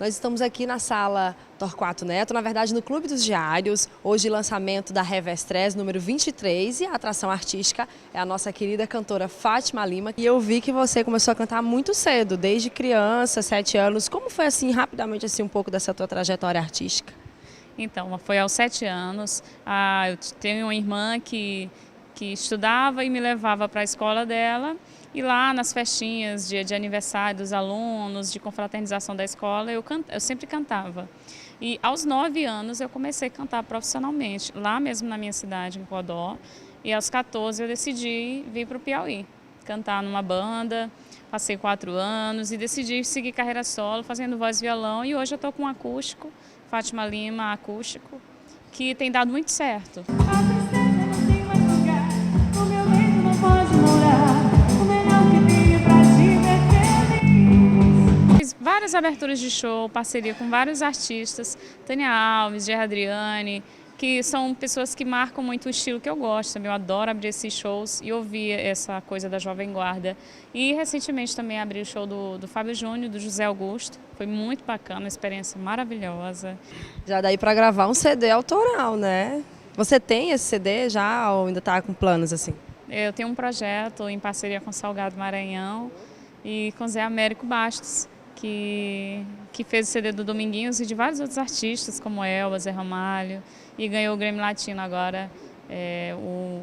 Nós estamos aqui na sala Torquato Neto, na verdade no Clube dos Diários, hoje lançamento da Revestrez número 23 e a atração artística é a nossa querida cantora Fátima Lima. E eu vi que você começou a cantar muito cedo, desde criança, 7 anos. Como foi assim, rapidamente, assim, um pouco dessa tua trajetória artística? Então, foi aos 7 anos. Eu tenho uma irmã que estudava e me levava para a escola dela. E lá nas festinhas de aniversário dos alunos, de confraternização da escola, eu sempre cantava. E aos 9 anos eu comecei a cantar profissionalmente, lá mesmo na minha cidade, em Codó. E aos 14 eu decidi vir para o Piauí, cantar numa banda. Passei 4 anos e decidi seguir carreira solo, fazendo voz e violão. E hoje eu estou com um acústico, Fátima Lima acústico, que tem dado muito certo. Fiz várias aberturas de show, parceria com vários artistas, Tânia Alves, Gerry Adriane, que são pessoas que marcam muito o estilo que eu gosto. Eu adoro abrir esses shows e ouvir essa coisa da Jovem Guarda. E recentemente também abri o show do Fábio Júnior, do José Augusto. Foi muito bacana, uma experiência maravilhosa. Já daí para gravar um CD autoral, né? Você tem esse CD já ou ainda está com planos assim? Eu tenho um projeto em parceria com Salgado Maranhão e com Zé Américo Bastos, que fez o CD do Dominguinhos e de vários outros artistas, como Elba, Zé Ramalho, e ganhou o Grammy Latino agora,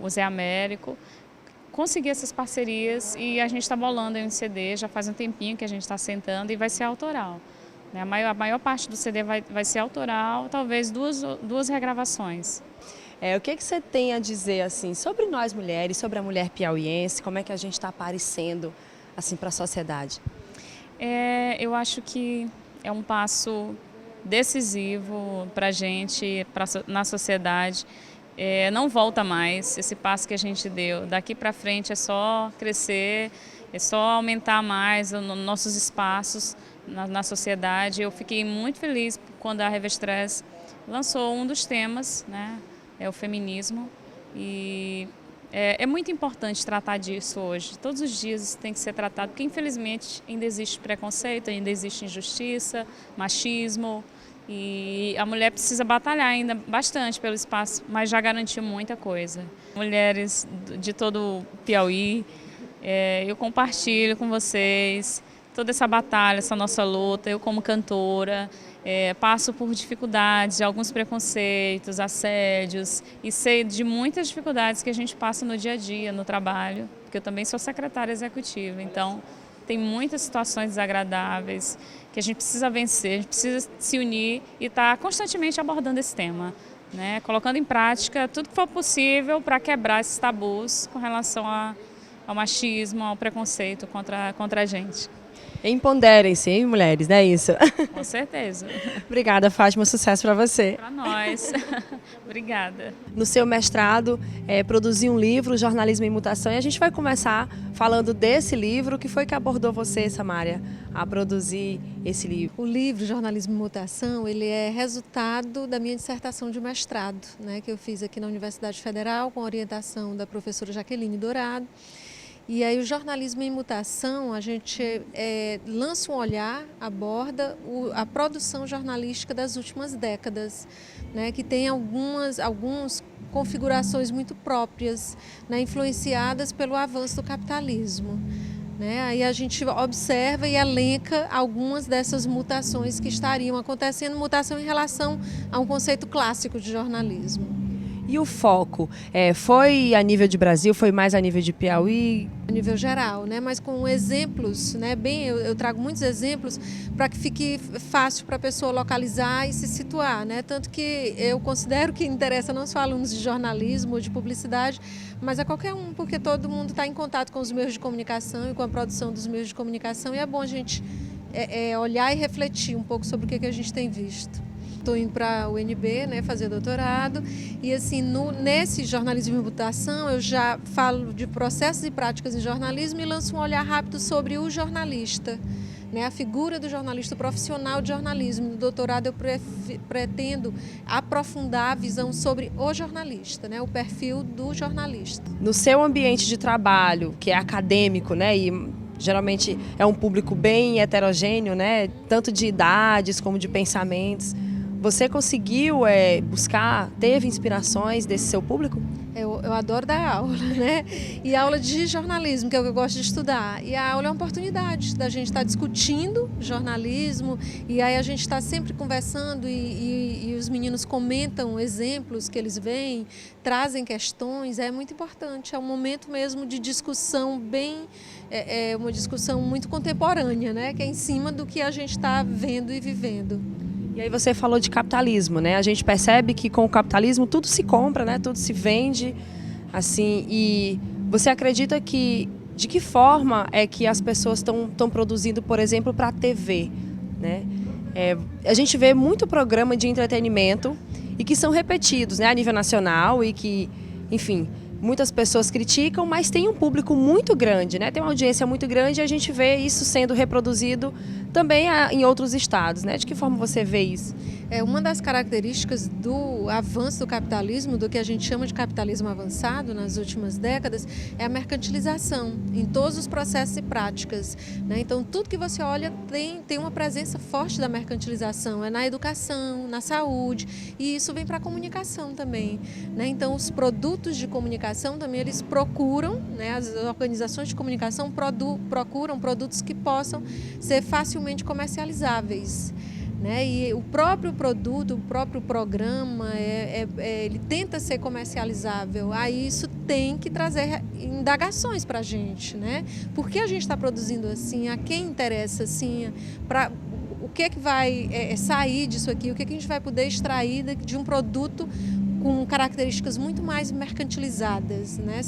o Zé Américo. Consegui essas parcerias e a gente está bolando aí um CD, já faz um tempinho que a gente está sentando e vai ser autoral. A maior parte do CD vai ser autoral, talvez duas regravações. O que você tem a dizer assim, sobre nós mulheres, sobre a mulher piauiense, como é que a gente está aparecendo assim, para a sociedade? Eu acho que é um passo decisivo para a gente, na sociedade. Não volta mais esse passo que a gente deu. Daqui para frente é só crescer, é só aumentar mais os nossos espaços na sociedade. Eu fiquei muito feliz quando a Revestrez lançou um dos temas, né? É o feminismo, e é muito importante tratar disso hoje. Todos os dias isso tem que ser tratado, porque infelizmente ainda existe preconceito, ainda existe injustiça, machismo, e a mulher precisa batalhar ainda bastante pelo espaço, mas já garantiu muita coisa. Mulheres de todo o Piauí, eu compartilho com vocês toda essa batalha, essa nossa luta. Eu como cantora passo por dificuldades, alguns preconceitos, assédios, e sei de muitas dificuldades que a gente passa no dia a dia, no trabalho, porque eu também sou secretária executiva, então tem muitas situações desagradáveis que a gente precisa vencer, a gente precisa se unir e estar constantemente abordando esse tema, né? Colocando em prática tudo que for possível para quebrar esses tabus com relação ao machismo, ao preconceito contra a gente. Empoderem-se, hein, mulheres, não é isso? Com certeza. Obrigada, Fátima, sucesso para você. Para nós. Obrigada. No seu mestrado, produziu um livro, Jornalismo em Mutação, e a gente vai começar falando desse livro. O que foi que abordou você, Samária, a produzir esse livro? O livro Jornalismo em Mutação, ele é resultado da minha dissertação de mestrado, né, que eu fiz aqui na Universidade Federal, com a orientação da professora Jaqueline Dourado. E aí o jornalismo em mutação, a gente lança um olhar, aborda a produção jornalística das últimas décadas, né, que tem algumas configurações muito próprias, né, influenciadas pelo avanço do capitalismo. Né? Aí a gente observa e elenca algumas dessas mutações que estariam acontecendo, mutação em relação a um conceito clássico de jornalismo. E o foco foi a nível de Brasil, foi mais a nível de Piauí? A nível geral, né? Mas com exemplos, né? Eu trago muitos exemplos para que fique fácil para a pessoa localizar e se situar, né? Tanto que eu considero que interessa não só alunos de jornalismo ou de publicidade, mas a qualquer um, porque todo mundo está em contato com os meios de comunicação e com a produção dos meios de comunicação, e é bom a gente olhar e refletir um pouco sobre o que a gente tem visto. Estou indo para a UNB, né, fazer doutorado, e assim, nesse jornalismo em mutação eu já falo de processos e práticas em jornalismo e lanço um olhar rápido sobre o jornalista, né, a figura do jornalista, o profissional de jornalismo. No doutorado eu pretendo aprofundar a visão sobre o jornalista, né, o perfil do jornalista. No seu ambiente de trabalho, que é acadêmico, né, e geralmente é um público bem heterogêneo, né? Tanto de idades como de pensamentos. Você conseguiu buscar, teve inspirações desse seu público? Eu adoro dar aula, né? E aula de jornalismo, que é o que eu gosto de estudar. E a aula é uma oportunidade da gente estar discutindo jornalismo, e aí a gente está sempre conversando e os meninos comentam exemplos que eles veem, trazem questões, é muito importante. É um momento mesmo de discussão uma discussão muito contemporânea, né? Que é em cima do que a gente está vendo e vivendo. E aí você falou de capitalismo, né? A gente percebe que com o capitalismo tudo se compra, né? Tudo se vende, assim. E você acredita que de que forma é que as pessoas estão produzindo, por exemplo, para a TV, né? A gente vê muito programa de entretenimento e que são repetidos, né? A nível nacional e que, enfim, muitas pessoas criticam, mas tem um público muito grande, né? Tem uma audiência muito grande e a gente vê isso sendo reproduzido também em outros estados, né? De que forma você vê isso? Uma das características do avanço do capitalismo, do que a gente chama de capitalismo avançado nas últimas décadas, é a mercantilização em todos os processos e práticas, né? Então, tudo que você olha tem uma presença forte da mercantilização, é na educação, na saúde, e isso vem para a comunicação também, né? Então, os produtos de comunicação também, eles procuram, né? As organizações de comunicação procuram produtos que possam ser facilmente comercializáveis, né? E o próprio produto, o próprio programa, ele tenta ser comercializável. Aí isso tem que trazer indagações para a gente, né? Por que a gente está produzindo assim? A quem interessa assim? O que é que vai sair disso aqui? O que é que a gente vai poder extrair de um produto com características muito mais mercantilizadas, né?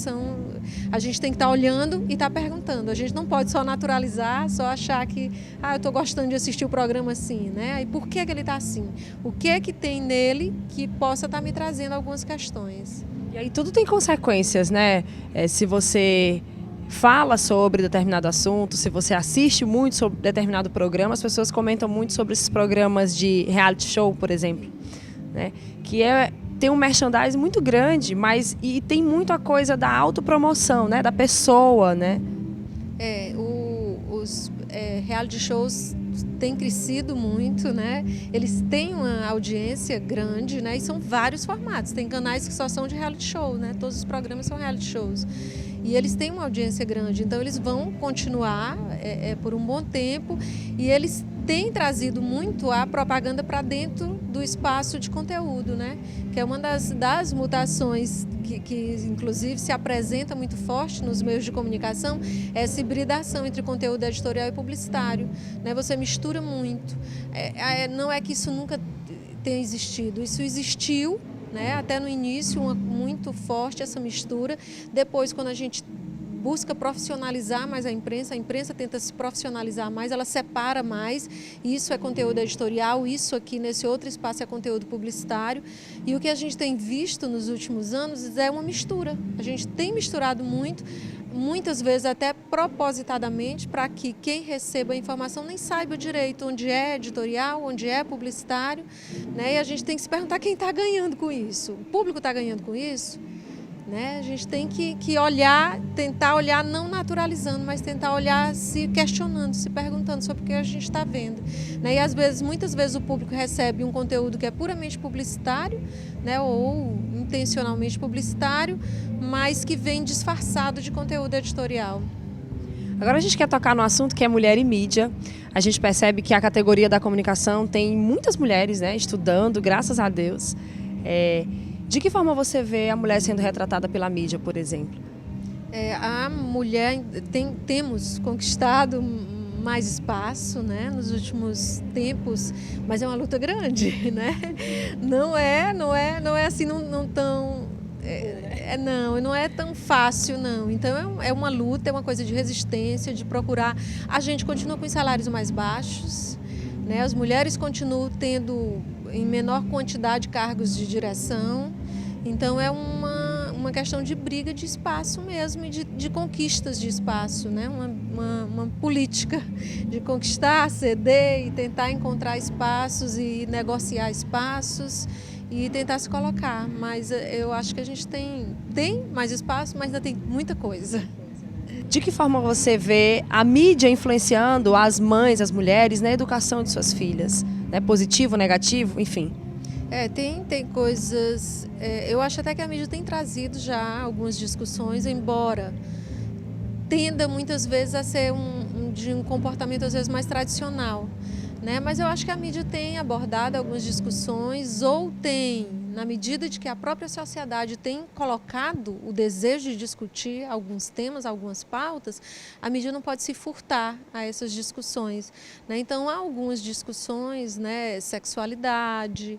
A gente tem que estar olhando e estar perguntando. A gente não pode só naturalizar, só achar que eu estou gostando de assistir o programa assim, né? E por que ele está assim? O que é que tem nele que possa estar me trazendo algumas questões? E aí tudo tem consequências, né? Se você fala sobre determinado assunto, se você assiste muito sobre determinado programa, as pessoas comentam muito sobre esses programas de reality show, por exemplo, né? Que tem um merchandising muito grande, e tem muito a coisa da autopromoção, né? Da pessoa, né? Os reality shows têm crescido muito, né? Eles têm uma audiência grande, né? E são vários formatos. Tem canais que só são de reality show, né? Todos os programas são reality shows. E eles têm uma audiência grande, então eles vão continuar por um bom tempo, e eles têm trazido muito a propaganda para dentro do espaço de conteúdo, né? Que é uma das mutações que inclusive se apresenta muito forte nos meios de comunicação, é essa hibridação entre conteúdo editorial e publicitário, né? Você mistura muito. Não é que isso nunca tenha existido, isso existiu, né? Até no início, muito forte essa mistura. Depois, quando a gente busca profissionalizar mais a imprensa tenta se profissionalizar mais, ela separa mais. Isso é conteúdo editorial, isso aqui nesse outro espaço é conteúdo publicitário. E o que a gente tem visto nos últimos anos é uma mistura. A gente tem misturado muito, muitas vezes até propositadamente, para que quem receba a informação nem saiba direito onde é editorial, onde é publicitário, né? E a gente tem que se perguntar quem está ganhando com isso. O público está ganhando com isso? Né? A gente tem que olhar, tentar olhar não naturalizando, mas tentar olhar se questionando, se perguntando sobre o que a gente está vendo, né? E muitas vezes o público recebe um conteúdo que é puramente publicitário, né? Ou intencionalmente publicitário, mas que vem disfarçado de conteúdo editorial. Agora a gente quer tocar no assunto que é mulher e mídia. A gente percebe que a categoria da comunicação tem muitas mulheres, né, estudando, graças a Deus. De que forma você vê a mulher sendo retratada pela mídia, por exemplo? A mulher temos conquistado mais espaço, né, nos últimos tempos, mas é uma luta grande, né? Não é assim, não é tão fácil, não. Então é uma luta, é uma coisa de resistência, de procurar. A gente continua com os salários mais baixos, né? As mulheres continuam tendo em menor quantidade cargos de direção. Então é uma questão de briga de espaço mesmo e de conquistas de espaço, né? Uma política de conquistar, ceder e tentar encontrar espaços e negociar espaços e tentar se colocar. Mas eu acho que a gente tem mais espaço, mas ainda tem muita coisa. De que forma você vê a mídia influenciando as mães, as mulheres na educação de suas filhas? Né? Positivo, negativo, enfim. Tem coisas... eu acho até que a mídia tem trazido já algumas discussões, embora tenda muitas vezes a ser de um comportamento às vezes mais tradicional, né? Mas eu acho que a mídia tem abordado algumas discussões, ou tem, na medida de que a própria sociedade tem colocado o desejo de discutir alguns temas, algumas pautas, a mídia não pode se furtar a essas discussões, né? Então há algumas discussões, né, sexualidade,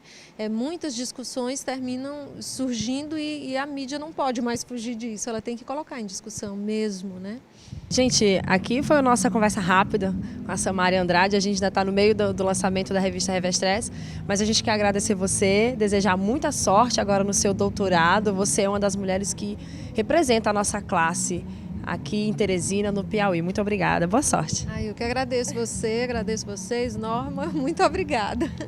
muitas discussões terminam surgindo e a mídia não pode mais fugir disso, ela tem que colocar em discussão mesmo, né? Gente, aqui foi a nossa conversa rápida com a Samari Andrade. A gente ainda está no meio do lançamento da revista Revestrez, mas a gente quer agradecer você, desejar muita sorte agora no seu doutorado. Você é uma das mulheres que representa a nossa classe aqui em Teresina, no Piauí. Muito obrigada, boa sorte. Eu que agradeço você, agradeço vocês, Norma, muito obrigada.